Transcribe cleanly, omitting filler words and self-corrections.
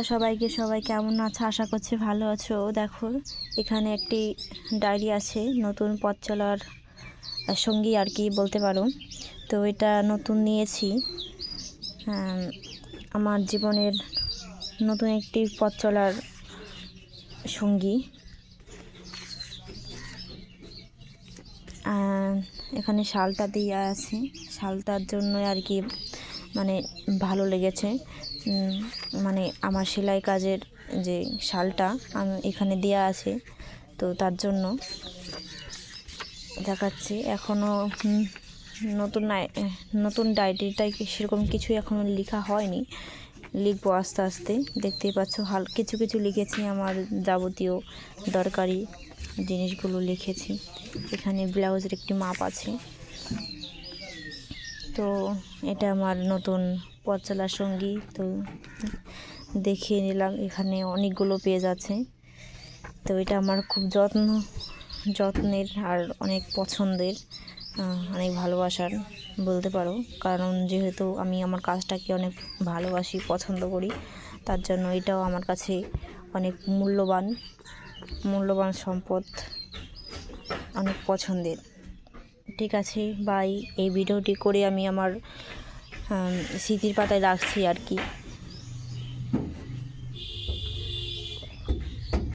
সবাই কেমন আছো? আশা করছি ভালো আছো। দেখো এখানে একটি ডায়েরি আছে, নতুন পথ চলার সঙ্গী আর কি বলতে পারো। তো এটা নতুন নিয়েছি, আমার জীবনের নতুন একটি পথ চলার সঙ্গী। এখানে শালটা দিয়ে আছে, শালটার জন্য আর কি মানে ভালো লেগেছে। মানে আমার সেলাই কাজের যে শালটা এখানে দেওয়া আছে, তো তার জন্য দেখাচ্ছি। এখনও নতুন ডায়েরিটাই সেরকম কিছুই এখনও লেখা হয়নি, লিখবো আস্তে আস্তে। দেখতেই পাচ্ছ কিছু কিছু লিখেছি, আমার যাবতীয় দরকারি জিনিসগুলো লিখেছি। এখানে ব্লাউজের একটি মাপ আছে। তো এটা আমার নতুন পথ চলার সঙ্গী। তো দেখিয়ে নিলাম, এখানে অনেকগুলো পেজ আছে। তো এটা আমার খুব যত্নের আর অনেক পছন্দের, অনেক ভালোবাসার বলতে পারো। কারণ যেহেতু আমি আমার কাজটাকে অনেক ভালোবাসি, পছন্দ করি, তার জন্য এটাও আমার কাছে অনেক মূল্যবান সম্পদ, অনেক পছন্দের। ঠিক আছে, বাই। এই ভিডিওটি করে আমি আমার স্মৃতির পাতায় রাখছি আর কি।